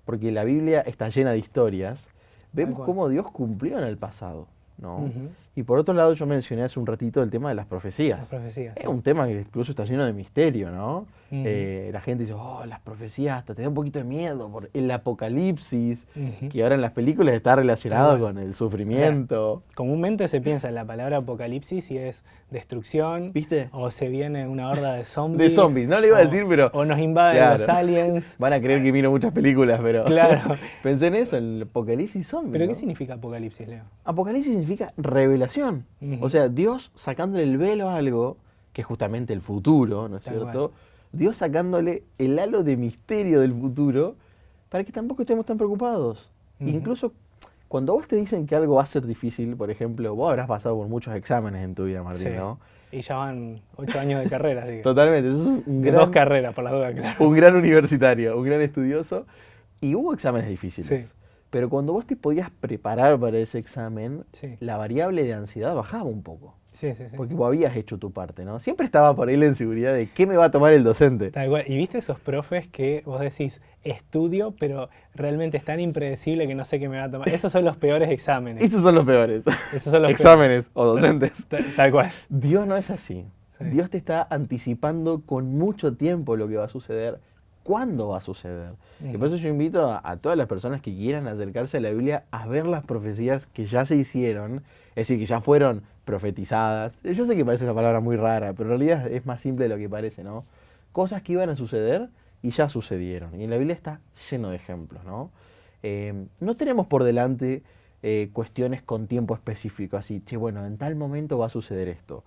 porque la Biblia está llena de historias, vemos cómo Dios cumplió en el pasado, ¿no? Y por otro lado, yo mencioné hace un ratito el tema de las profecías. Las profecías. Es un tema que incluso está lleno de misterio, ¿no? La gente dice, las profecías, hasta te da un poquito de miedo por el apocalipsis, que ahora en las películas está relacionado con el sufrimiento. O sea, comúnmente se piensa en la palabra apocalipsis y es destrucción, ¿viste? O se viene una horda de zombies. De zombies, no le iba a decir, pero... O nos invaden los aliens. Van a creer que miro muchas películas, pero... Claro. Pensé en eso, en el apocalipsis zombie. ¿Pero ¿no? qué significa apocalipsis, Leo? Apocalipsis significa revelación. O sea, Dios sacándole el velo a algo, que es justamente el futuro, ¿no es cierto? Dios sacándole el halo de misterio del futuro para que tampoco estemos tan preocupados. Incluso cuando a vos te dicen que algo va a ser difícil, por ejemplo, vos habrás pasado por muchos exámenes en tu vida, Martín, ¿no? Y ya van 8 años de carrera, así que... Totalmente. Eso es un gran, 2 carreras, por las dudas, claro. Un gran universitario, un gran estudioso. Y hubo exámenes difíciles. Pero cuando vos te podías preparar para ese examen, Sí. la variable de ansiedad bajaba un poco. Sí, sí, sí. Porque vos habías hecho tu parte, ¿no? Siempre estaba por ahí la inseguridad de qué me va a tomar el docente. Tal cual. Y viste esos profes que vos decís, estudio, pero realmente es tan impredecible que no sé qué me va a tomar. Esos son los peores exámenes. Esos son los peores. Esos son los Exámenes o docentes. Tal cual. Dios no es así. Sí. Dios te está anticipando con mucho tiempo lo que va a suceder, cuándo va a suceder. Y por eso yo invito a todas las personas que quieran acercarse a la Biblia a ver las profecías que ya se hicieron, es decir, que ya fueron profetizadas. Yo sé que parece una palabra muy rara, pero en realidad es más simple de lo que parece, ¿no? Cosas que iban a suceder y ya sucedieron. Y en la Biblia está lleno de ejemplos, ¿no? No tenemos por delante cuestiones con tiempo específico, así, che, bueno, en tal momento va a suceder esto.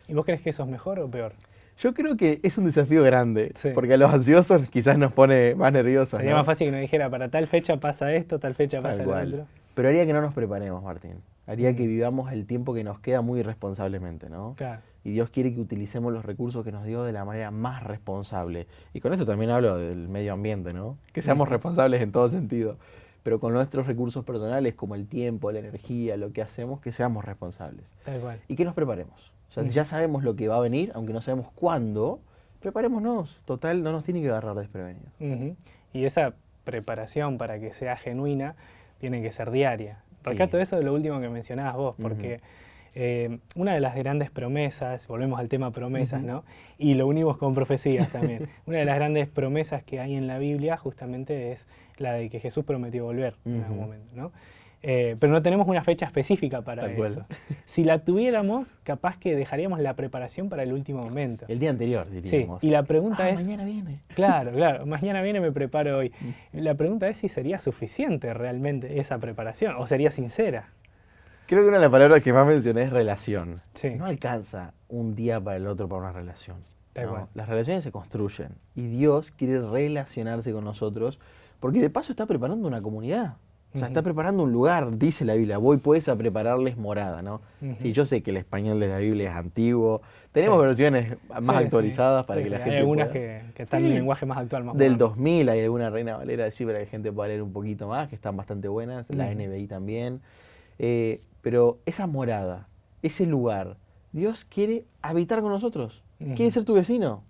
¿Y vos crees que eso es mejor o peor? Yo creo que es un desafío grande, Sí. porque a los ansiosos quizás nos pone más nerviosos. Sería ¿no? más fácil que nos dijera, para tal fecha pasa esto, tal fecha Tal pasa lo cual. otro. Pero haría que no nos preparemos, Martín. Haría que vivamos el tiempo que nos queda muy irresponsablemente, ¿no? Claro. Y Dios quiere que utilicemos los recursos que nos dio de la manera más responsable. Y con esto también hablo del medio ambiente, ¿no? Que seamos responsables en todo sentido. Pero con nuestros recursos personales, como el tiempo, la energía, lo que hacemos, que seamos responsables. Tal cual. Y que nos preparemos. O sea, si ya sabemos lo que va a venir, aunque no sabemos cuándo, preparémonos. Total, no nos tiene que agarrar desprevenidos. Y esa preparación para que sea genuina tiene que ser diaria. Rescato Sí. eso de lo último que mencionabas vos, porque una de las grandes promesas, volvemos al tema promesas, ¿no? Y lo unimos con profecías también. Una de las grandes promesas que hay en la Biblia justamente es la de que Jesús prometió volver en algún momento, ¿no? Pero no tenemos una fecha específica para Tal eso. cual. Si la tuviéramos, capaz que dejaríamos la preparación para el último momento. El día anterior, Sí, diríamos. y la pregunta es... mañana viene. Claro, claro, mañana viene, me preparo hoy. La pregunta es si sería suficiente realmente esa preparación, o sería sincera. Creo que una de las palabras que más mencioné es relación. Sí. No alcanza un día para el otro para una relación. Tal ¿no? cual. Las relaciones se construyen y Dios quiere relacionarse con nosotros porque de paso está preparando una comunidad. O sea, está preparando un lugar, dice la Biblia, voy pues a prepararles morada, ¿no? Sí, yo sé que el español de la Biblia es antiguo, tenemos versiones más actualizadas para que la gente Hay algunas pueda... que están en un lenguaje más actual, más Del moderno. 2000 hay alguna Reina Valera sí, para que la gente pueda leer un poquito más, que están bastante buenas, la NBI también. Pero esa morada, ese lugar, Dios quiere habitar con nosotros, quiere ser tu vecino.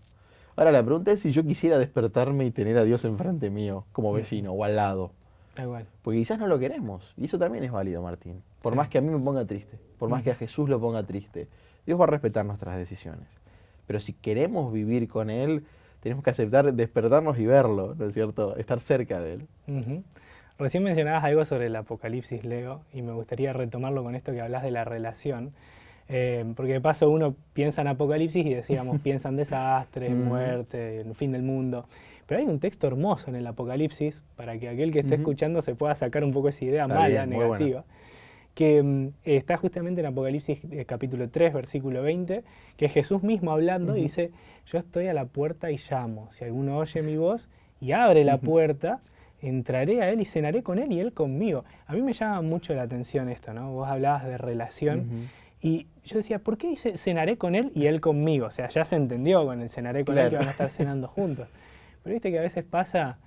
Ahora la pregunta es si yo quisiera despertarme y tener a Dios enfrente mío, como vecino o al lado. Tal cual. Porque quizás no lo queremos, y eso también es válido, Martín. Por más que a mí me ponga triste, por más que a Jesús lo ponga triste, Dios va a respetar nuestras decisiones. Pero si queremos vivir con Él, tenemos que aceptar despertarnos y verlo, ¿no es cierto? Estar cerca de Él. Recién mencionabas algo sobre el Apocalipsis, Leo, y me gustaría retomarlo con esto que hablas de la relación. Porque de paso uno piensa en Apocalipsis y decíamos, piensa en desastres, muerte, el fin del mundo. Pero hay un texto hermoso en el Apocalipsis para que aquel que esté escuchando se pueda sacar un poco esa idea Está mala, bien, muy negativa. Que está justamente en Apocalipsis capítulo 3, versículo 20, que es Jesús mismo hablando y dice, yo estoy a la puerta y llamo. Si alguno oye mi voz y abre la puerta, entraré a él y cenaré con él y él conmigo. A mí me llama mucho la atención esto, ¿no? Vos hablabas de relación y yo decía, ¿por qué dice cenaré con él y él conmigo? O sea, ya se entendió con el cenaré con él que van a estar cenando juntos. Pero viste que a veces pasa,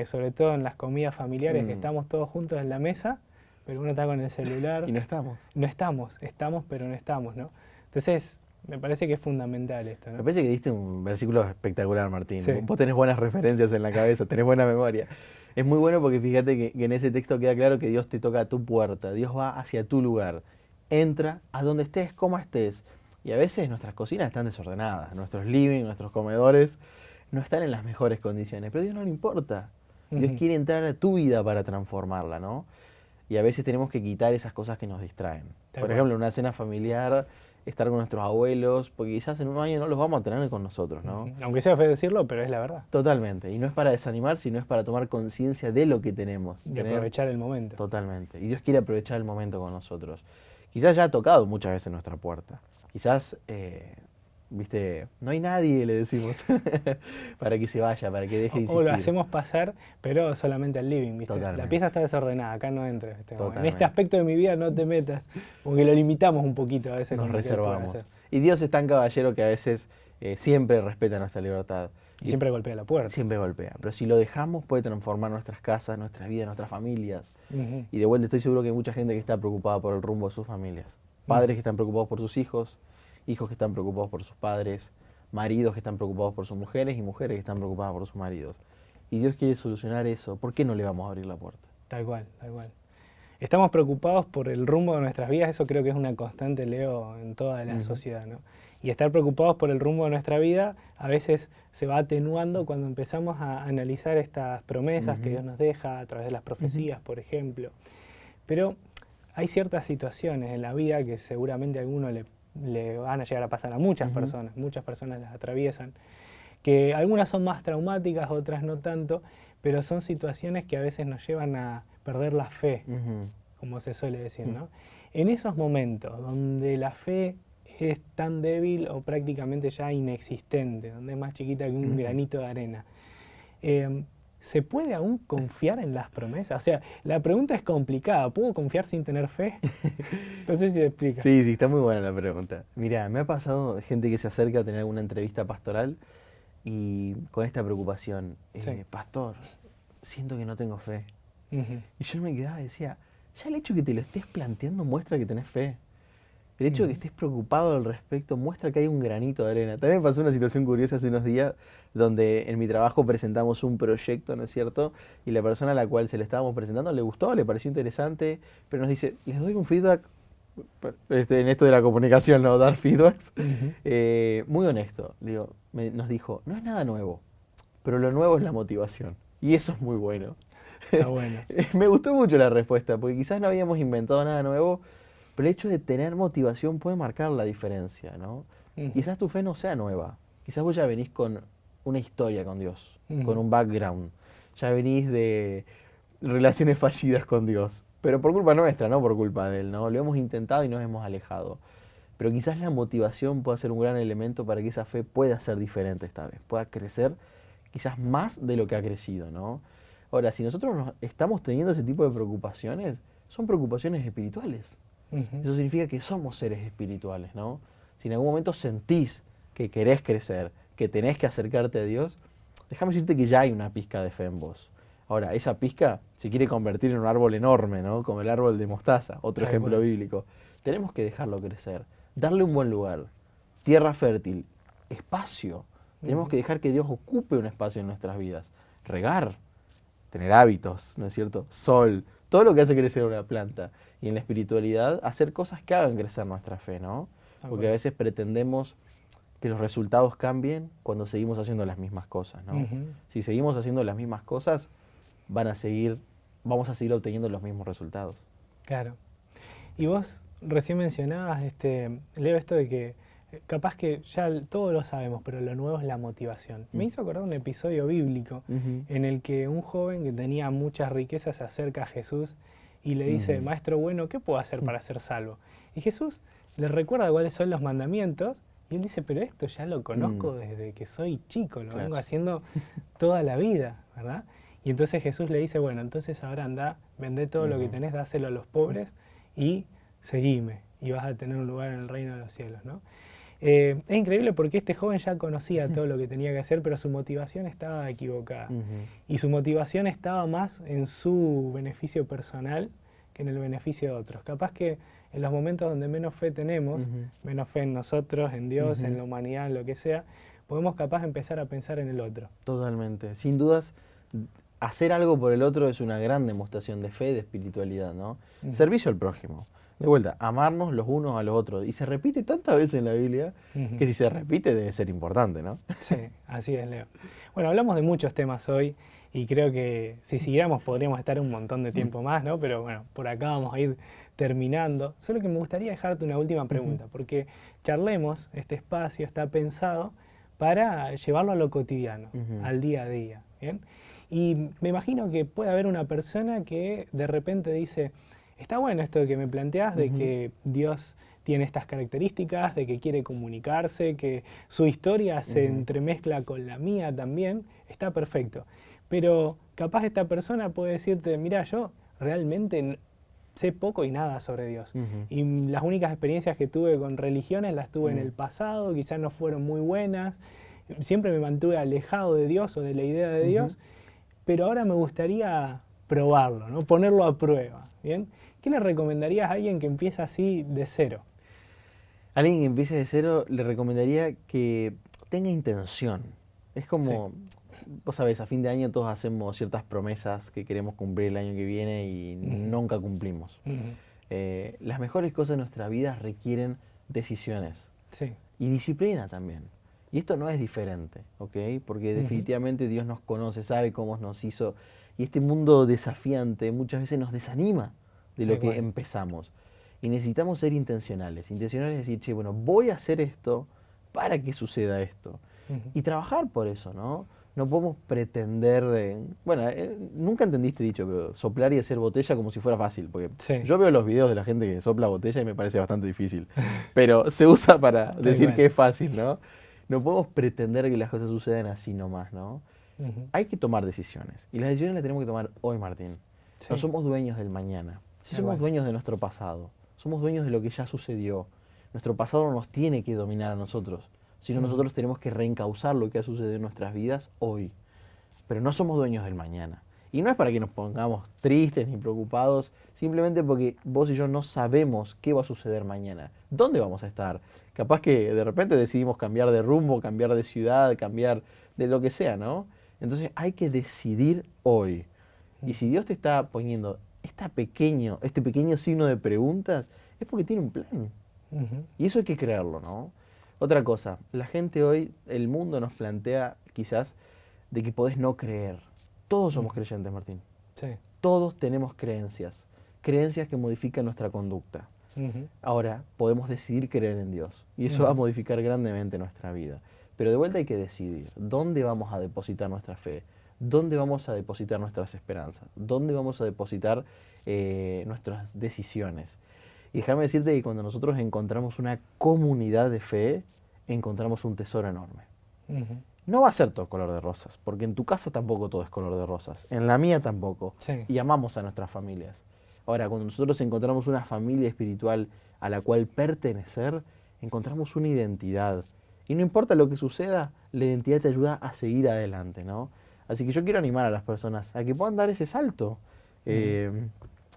sobre todo en las comidas familiares, que estamos todos juntos en la mesa, pero uno está con el celular. Y no estamos. No estamos, pero no estamos, ¿no? Entonces, me parece que es fundamental esto, ¿no? Me parece que diste un versículo espectacular, Martín. Sí. Vos tenés buenas referencias en la cabeza, tenés buena memoria. Es muy bueno porque fíjate que en ese texto queda claro que Dios te toca a tu puerta, Dios va hacia tu lugar. Entra a donde estés, como estés. Y a veces nuestras cocinas están desordenadas, nuestros living, nuestros comedores no están en las mejores condiciones, pero a Dios no le importa. Dios quiere entrar a tu vida para transformarla, ¿no? Y a veces tenemos que quitar esas cosas que nos distraen. Por ejemplo, en una cena familiar, estar con nuestros abuelos, porque quizás en un año no los vamos a tener con nosotros, ¿no? Aunque sea feo decirlo, pero es la verdad. Totalmente. Y no es para desanimar, sino es para tomar conciencia de lo que tenemos. Y aprovechar el momento. Totalmente. Y Dios quiere aprovechar el momento con nosotros. Quizás ya ha tocado muchas veces nuestra puerta. Quizás, viste, no hay nadie, le decimos, para que se vaya, para que deje de insistir. O lo hacemos pasar, pero solamente al living, ¿viste? Totalmente. La pieza está desordenada, acá no entres. ¿Viste? En Totalmente. este aspecto de mi vida no te metas. Como que lo limitamos un poquito a veces. Nos con lo que él puede reservamos. hacer. Y Dios es tan caballero que a veces siempre respeta nuestra libertad. Y siempre golpea la puerta. Siempre golpea. Pero si lo dejamos puede transformar nuestras casas, nuestras vidas, nuestras familias. Ujú. Y de vuelta estoy seguro que hay mucha gente que está preocupada por el rumbo de sus familias. Padres que están preocupados por sus hijos, hijos que están preocupados por sus padres, maridos que están preocupados por sus mujeres y mujeres que están preocupadas por sus maridos. Y Dios quiere solucionar eso. ¿Por qué no le vamos a abrir la puerta? Tal cual, tal cual. Estamos preocupados por el rumbo de nuestras vidas, eso creo que es una constante, Leo, en toda la sociedad, ¿no? Y estar preocupados por el rumbo de nuestra vida a veces se va atenuando cuando empezamos a analizar estas promesas que Dios nos deja a través de las profecías, por ejemplo. Pero hay ciertas situaciones en la vida que seguramente a alguno le van a llegar a pasar a muchas personas las atraviesan, que algunas son más traumáticas, otras no tanto, pero son situaciones que a veces nos llevan a perder la fe, como se suele decir, ¿no? En esos momentos donde la fe es tan débil o prácticamente ya inexistente, donde es más chiquita que un granito de arena, ¿se puede aún confiar en las promesas? O sea, la pregunta es complicada, ¿puedo confiar sin tener fe? No sé si se explica. Sí, está muy buena la pregunta. Mira, me ha pasado gente que se acerca a tener alguna entrevista pastoral y con esta preocupación, pastor, siento que no tengo fe. Y yo me quedaba y decía, ya el hecho de que te lo estés planteando muestra que tenés fe. El hecho de que estés preocupado al respecto muestra que hay un granito de arena. También me pasó una situación curiosa hace unos días donde en mi trabajo presentamos un proyecto, ¿no es cierto? Y la persona a la cual se le estábamos presentando le gustó, le pareció interesante, pero nos dice, les doy un feedback, en esto de la comunicación, ¿no? Dar feedbacks, muy honesto. Nos dijo, no es nada nuevo, pero lo nuevo es la motivación. Y eso es muy bueno. Está bueno. Me gustó mucho la respuesta, porque quizás no habíamos inventado nada nuevo, pero el hecho de tener motivación puede marcar la diferencia, ¿no? Quizás tu fe no sea nueva, quizás vos ya venís con una historia con Dios, con un background, ya venís de relaciones fallidas con Dios, pero por culpa nuestra, no por culpa de Él, ¿no? Lo hemos intentado y nos hemos alejado. Pero quizás la motivación pueda ser un gran elemento para que esa fe pueda ser diferente esta vez, pueda crecer quizás más de lo que ha crecido, ¿no? Ahora, si nosotros estamos teniendo ese tipo de preocupaciones, son preocupaciones espirituales. Eso significa que somos seres espirituales, ¿no? Si en algún momento sentís que querés crecer, que tenés que acercarte a Dios, déjame decirte que ya hay una pizca de fe en vos. Ahora, esa pizca se quiere convertir en un árbol enorme, ¿no? Como el árbol de mostaza, otro ejemplo bíblico. Tenemos que dejarlo crecer, darle un buen lugar, tierra fértil, espacio. Tenemos que dejar que Dios ocupe un espacio en nuestras vidas. Regar, tener hábitos, ¿no es cierto? Sol, todo lo que hace crecer una planta. Y en la espiritualidad, hacer cosas que hagan crecer nuestra fe, ¿no? Porque a veces pretendemos que los resultados cambien cuando seguimos haciendo las mismas cosas, ¿no? Si seguimos haciendo las mismas cosas, vamos a seguir obteniendo los mismos resultados. Claro. Y vos recién mencionabas, Leo, esto de que capaz que ya todos lo sabemos, pero lo nuevo es la motivación. Me hizo acordar un episodio bíblico en el que un joven que tenía muchas riquezas se acerca a Jesús y le dice, maestro bueno, ¿qué puedo hacer para ser salvo? Y Jesús le recuerda cuáles son los mandamientos y él dice, pero esto ya lo conozco desde que soy chico, lo vengo haciendo toda la vida, ¿verdad? Y entonces Jesús le dice, bueno, entonces ahora anda, vende todo lo que tenés, dáselo a los pobres y seguime y vas a tener un lugar en el reino de los cielos, ¿no? Es increíble porque este joven ya conocía todo lo que tenía que hacer, pero su motivación estaba equivocada. Y su motivación estaba más en su beneficio personal que en el beneficio de otros. Capaz que en los momentos donde menos fe tenemos, menos fe en nosotros, en Dios, en la humanidad, en lo que sea, podemos capaz empezar a pensar en el otro. Totalmente. Sin dudas, hacer algo por el otro es una gran demostración de fe, de espiritualidad, ¿no? Servicio al prójimo. De vuelta, amarnos los unos a los otros. Y se repite tantas veces en la Biblia que si se repite debe ser importante, ¿no? Sí, así es, Leo. Bueno, hablamos de muchos temas hoy y creo que si siguiéramos podríamos estar un montón de tiempo más, ¿no? Pero bueno, por acá vamos a ir terminando. Solo que me gustaría dejarte una última pregunta, porque Charlemos, este espacio está pensado para llevarlo a lo cotidiano, al día a día, ¿bien? Y me imagino que puede haber una persona que de repente dice, está bueno esto que me planteás, de que Dios tiene estas características, de que quiere comunicarse, que su historia se entremezcla con la mía también, está perfecto. Pero capaz esta persona puede decirte, mira, yo realmente sé poco y nada sobre Dios. Y las únicas experiencias que tuve con religiones las tuve en el pasado, quizás no fueron muy buenas. siempre me mantuve alejado de Dios o de la idea de Dios, pero ahora me gustaría probarlo, ¿no? Ponerlo a prueba, ¿bien? ¿Qué le recomendarías a alguien que empieza así de cero? A alguien que empiece de cero le recomendaría que tenga intención. Es como, vos sabés, a fin de año todos hacemos ciertas promesas que queremos cumplir el año que viene y nunca cumplimos. Las mejores cosas de nuestra vida requieren decisiones y disciplina también. Y esto no es diferente, ¿ok? Porque definitivamente Dios nos conoce, sabe cómo nos hizo. Y este mundo desafiante muchas veces nos desanima de lo que empezamos. Y necesitamos ser intencionales. Intencionales es decir, che, bueno, voy a hacer esto para que suceda esto. Y trabajar por eso, ¿no? No podemos pretender, nunca entendí este dicho, pero soplar y hacer botella como si fuera fácil. Porque yo veo los videos de la gente que sopla botella y me parece bastante difícil. Pero se usa para decir que es fácil, ¿no? No podemos pretender que las cosas sucedan así nomás, ¿no? Hay que tomar decisiones. Y las decisiones las tenemos que tomar hoy, Martín. No somos dueños del mañana. Sí somos dueños de nuestro pasado. Somos dueños de lo que ya sucedió. Nuestro pasado no nos tiene que dominar a nosotros, sino nosotros tenemos que reencauzar lo que ha sucedido en nuestras vidas hoy. Pero no somos dueños del mañana. Y no es para que nos pongamos tristes ni preocupados, simplemente porque vos y yo no sabemos qué va a suceder mañana. ¿Dónde vamos a estar? Capaz que de repente decidimos cambiar de rumbo, cambiar de ciudad, cambiar de lo que sea, ¿no? Entonces hay que decidir hoy. Y si Dios te está poniendo este pequeño signo de preguntas, es porque tiene un plan. Y eso hay que creerlo, ¿no? Otra cosa, la gente hoy, el mundo nos plantea quizás de que podés no creer. Todos somos creyentes, Martín. Todos tenemos creencias. Creencias que modifican nuestra conducta. Ahora, podemos decidir creer en Dios. Y eso va a modificar grandemente nuestra vida. Pero de vuelta hay que decidir dónde vamos a depositar nuestra fe, dónde vamos a depositar nuestras esperanzas, dónde vamos a depositar nuestras decisiones. Y déjame decirte que cuando nosotros encontramos una comunidad de fe, encontramos un tesoro enorme. No va a ser todo color de rosas, porque en tu casa tampoco todo es color de rosas, en la mía tampoco, y amamos a nuestras familias. Ahora, cuando nosotros encontramos una familia espiritual a la cual pertenecer, encontramos una identidad. Y no importa lo que suceda, la identidad te ayuda a seguir adelante, ¿no? Así que yo quiero animar a las personas a que puedan dar ese salto.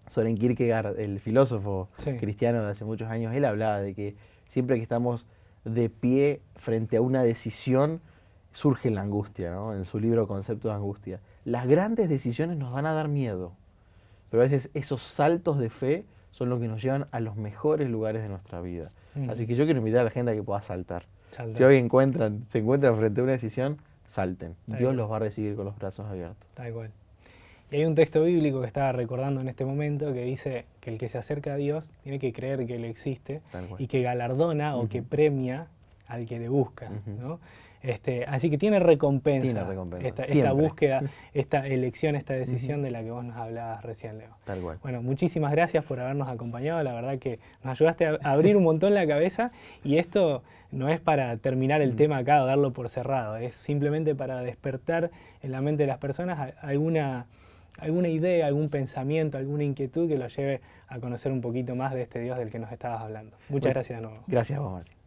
Soren Kierkegaard, el filósofo cristiano de hace muchos años, él hablaba de que siempre que estamos de pie frente a una decisión, surge la angustia, ¿no? En su libro Concepto de Angustia. Las grandes decisiones nos van a dar miedo, pero a veces esos saltos de fe son los que nos llevan a los mejores lugares de nuestra vida. Así que yo quiero invitar a la gente a que pueda saltar. Si hoy se encuentran frente a una decisión, salten. Dios los va a recibir con los brazos abiertos. Tal cual. Y hay un texto bíblico que estaba recordando en este momento que dice que el que se acerca a Dios tiene que creer que Él existe y que galardona o que premia al que le busca, ¿no? Así que tiene recompensa, esta búsqueda, esta elección, esta decisión de la que vos nos hablabas recién, Leo. Tal cual. Bueno, muchísimas gracias por habernos acompañado. La verdad que nos ayudaste a abrir un montón la cabeza, y esto no es para terminar el tema acá o darlo por cerrado, es simplemente para despertar en la mente de las personas alguna idea, algún pensamiento, alguna inquietud que los lleve a conocer un poquito más de este Dios del que nos estabas hablando. Muchas gracias de nuevo. Gracias a vos, Martín.